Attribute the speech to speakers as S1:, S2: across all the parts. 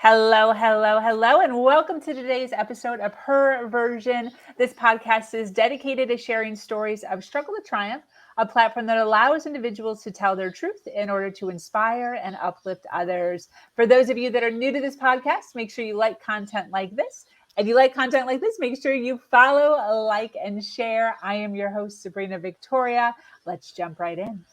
S1: Hello, hello, hello, and welcome to today's episode of Her Version. This podcast is dedicated to sharing stories of struggle to triumph, a platform that allows individuals to tell their truth in order to inspire and uplift others. For those of you that are new to this podcast, make sure you like content like this. If you like content like this, make sure you follow, like, and share. I am your host, Sabrina Victoria. Let's jump right in.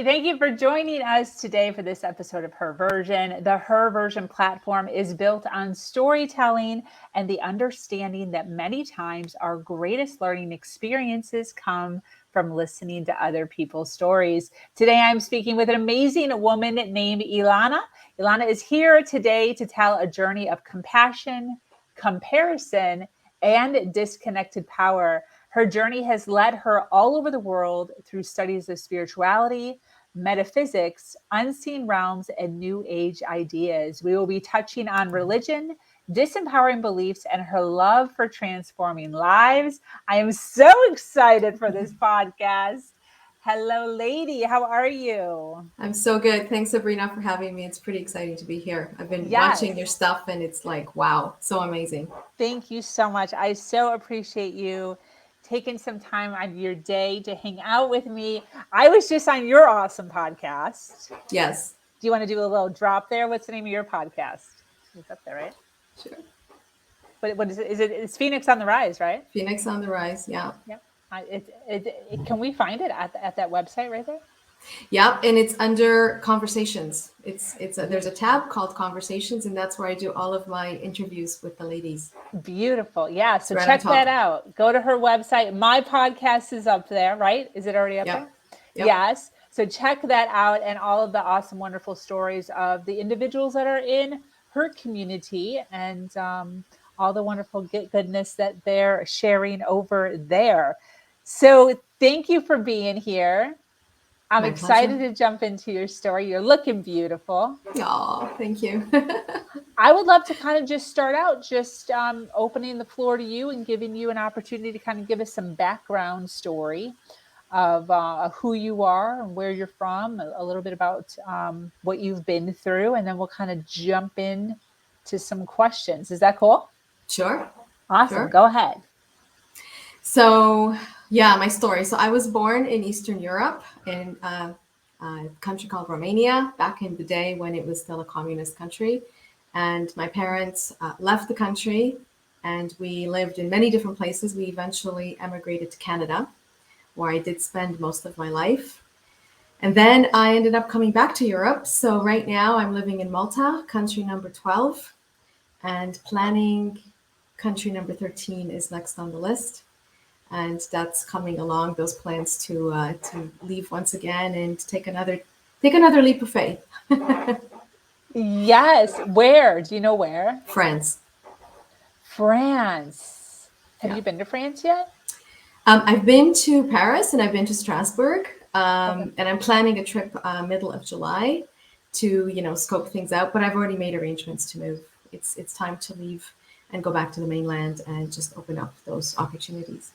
S1: Thank you for joining us today for this episode of Her Version. The Her Version platform is built on storytelling and the understanding that many times our greatest learning experiences come from listening to other people's stories. Today, I'm speaking with an amazing woman named Illeana. Illeana is here today to tell a journey of compassion, comparison, and disconnected power. Her journey has led her all over the world through studies of spirituality, metaphysics, unseen realms, and new age ideas. We will be touching on religion, disempowering beliefs, and her love for transforming lives. I am so excited for this podcast. Hello, lady. How are you?
S2: I'm so good. Thanks, Sabrina, for having me. It's pretty exciting to be here. I've been watching your stuff and it's like, wow, so amazing.
S1: Thank you so much. I so appreciate you taking some time out of your day to hang out with me. I was just on your awesome podcast.
S2: Yes.
S1: Do you want to do a little drop there? What's the name of your podcast? It's up there, right?
S2: Sure.
S1: What is it? It's Phoenix on the Rise, right?
S2: Phoenix on the Rise, yeah.
S1: Yep. Can we find it at that website right there?
S2: Yep, and it's under Conversations. There's a tab called Conversations, and that's where I do all of my interviews with the ladies.
S1: Beautiful. Yeah, so right, check that out. Go to her website. My podcast is up there, right? Is it already up there? Yep. Yes. So check that out and all of the awesome, wonderful stories of the individuals that are in her community and all the wonderful goodness that they're sharing over there. So thank you for being here. I'm excited to jump into your story. You're looking beautiful.
S2: Oh, thank you.
S1: I would love to kind of just start out opening the floor to you and giving you an opportunity to kind of give us some background story of who you are and where you're from, a little bit about what you've been through, and then we'll kind of jump in to some questions. Is that cool?
S2: Sure.
S1: Awesome.
S2: Sure.
S1: Go ahead.
S2: So, yeah, my story. So I was born in Eastern Europe in a country called Romania back in the day when it was still a communist country. And my parents left the country and we lived in many different places. We eventually emigrated to Canada, where I did spend most of my life. And then I ended up coming back to Europe. So right now I'm living in Malta, country number 12, and planning country number 13 is next on the list. And that's coming along, those plans to leave once again and take another leap of faith.
S1: Yes. Where? Do you know where?
S2: France.
S1: France. Have you been to France yet?
S2: I've been to Paris and I've been to Strasbourg. And I'm planning a trip middle of July to, scope things out. But I've already made arrangements to move. It's time to leave and go back to the mainland and just open up those opportunities.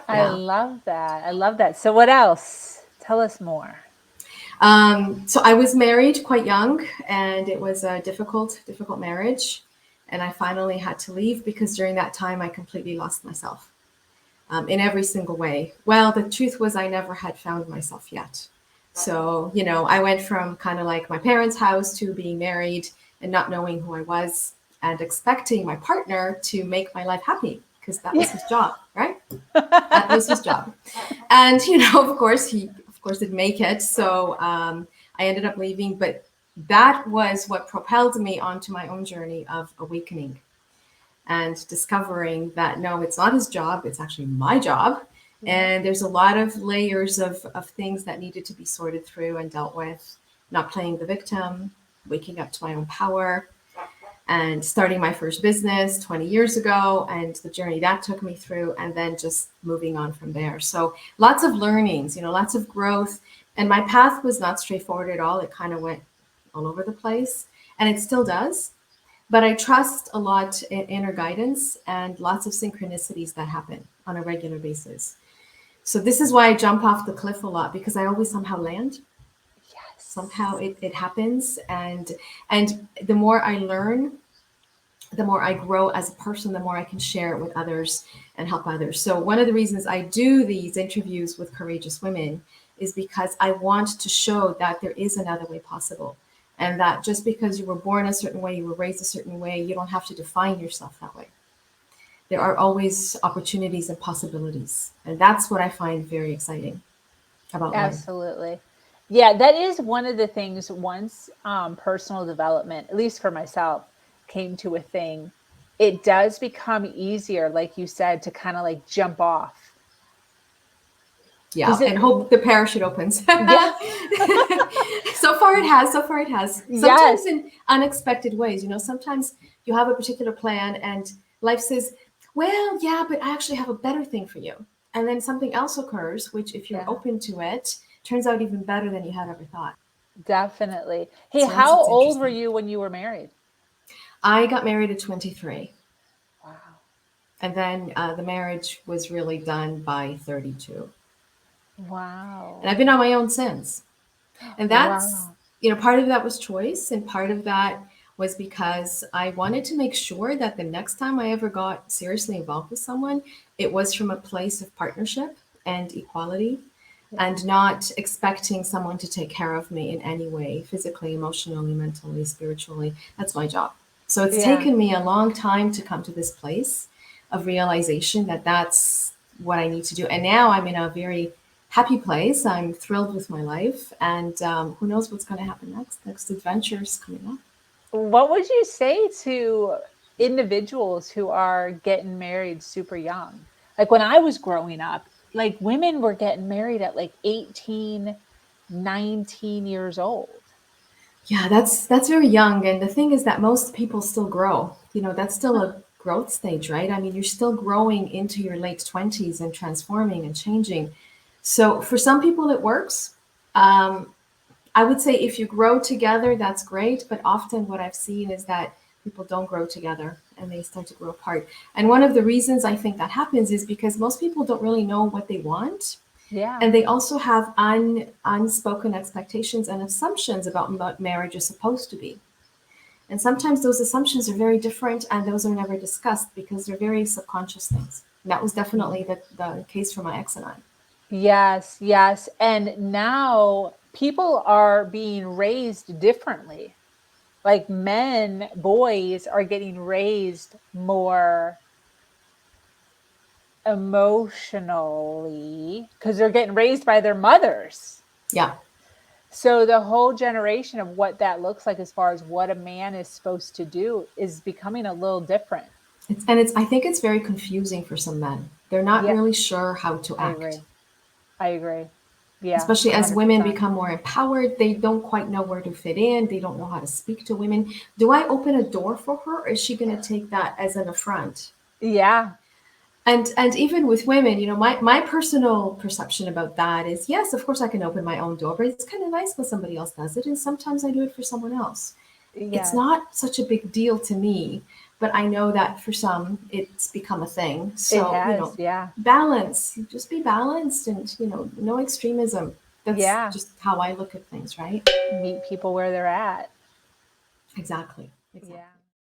S1: I love that. So what else? Tell us more.
S2: So I was married quite young and it was a difficult marriage. And I finally had to leave because during that time I completely lost myself in every single way. Well, the truth was I never had found myself yet. So, I went from kind of like my parents' house to being married and not knowing who I was and expecting my partner to make my life happy. Because that was his job, right? That was his job. And, of course, he didn't make it. So I ended up leaving. But that was what propelled me onto my own journey of awakening and discovering that, no, it's not his job. It's actually my job. And there's a lot of layers of things that needed to be sorted through and dealt with, not playing the victim, waking up to my own power. and starting my first business 20 years ago and the journey that took me through, and then just moving on from there. So lots of learnings, lots of growth. And my path was not straightforward at all. It kind of went all over the place, and it still does. But I trust a lot in inner guidance and lots of synchronicities that happen on a regular basis. So this is why I jump off the cliff a lot, because I always somehow land.
S1: Yes.
S2: Somehow it happens. And the more I learn, the more I grow as a person, the more I can share it with others and help others. So one of the reasons I do these interviews with courageous women is because I want to show that there is another way possible. And that just because you were born a certain way, you were raised a certain way, you don't have to define yourself that way. There are always opportunities and possibilities. And that's what I find very exciting about life.
S1: Absolutely. Yeah, that is one of the things once personal development, at least for myself, came to a thing, it does become easier, like you said, to kind of like jump off.
S2: Yeah, and hope the parachute opens.
S1: Yeah.
S2: So far it has. Sometimes
S1: Yes.
S2: in unexpected ways. Sometimes you have a particular plan and life says, well, yeah, but I actually have a better thing for you. And then something else occurs, which if you're open to it, turns out even better than you had ever thought.
S1: Definitely. Hey,
S2: So
S1: how old were you when you were married?
S2: I got married at 23.
S1: Wow.
S2: And then the marriage was really done by 32.
S1: Wow.
S2: And I've been on my own since. And that's,
S1: wow.
S2: Part of that was choice. And part of that was because I wanted to make sure that the next time I ever got seriously involved with someone, it was from a place of partnership and equality, and not expecting someone to take care of me in any way, physically, emotionally, mentally, spiritually. That's my job. So it's taken me a long time to come to this place of realization that that's what I need to do. And now I'm in a very happy place. I'm thrilled with my life, and who knows what's going to happen next. Next adventures coming up.
S1: What would you say to individuals who are getting married super young? Like when I was growing up, like women were getting married at like 18, 19 years old.
S2: Yeah, that's very young. And the thing is that most people still grow. That's still a growth stage, right? I mean, you're still growing into your late 20s and transforming and changing. So for some people, it works. I would say if you grow together, that's great. But often what I've seen is that people don't grow together and they start to grow apart. And one of the reasons I think that happens is because most people don't really know what they want.
S1: Yeah.
S2: And they also have unspoken expectations and assumptions about what marriage is supposed to be. And sometimes those assumptions are very different, and those are never discussed because they're very subconscious things. And that was definitely the case for my ex and I.
S1: Yes, yes. And now people are being raised differently. Like boys are getting raised more emotionally because they're getting raised by their mothers.
S2: Yeah.
S1: So the whole generation of what that looks like as far as what a man is supposed to do is becoming a little different.
S2: I think it's very confusing for some men. They're not really sure how to act.
S1: I agree. Yeah.
S2: Especially
S1: 100%.
S2: as women become more empowered, they don't quite know where to fit in. They don't know how to speak to women. Do I open a door for her, or is she going to take that as an affront?
S1: Yeah.
S2: And even with women, my personal perception about that is, yes, of course I can open my own door, but it's kind of nice when somebody else does it. And sometimes I do it for someone else.
S1: Yeah.
S2: It's not such a big deal to me, but I know that for some, it's become a thing. So, balance, just be balanced and, no extremism. That's just how I look at things, right?
S1: Meet people where they're at.
S2: Exactly.
S1: Yeah.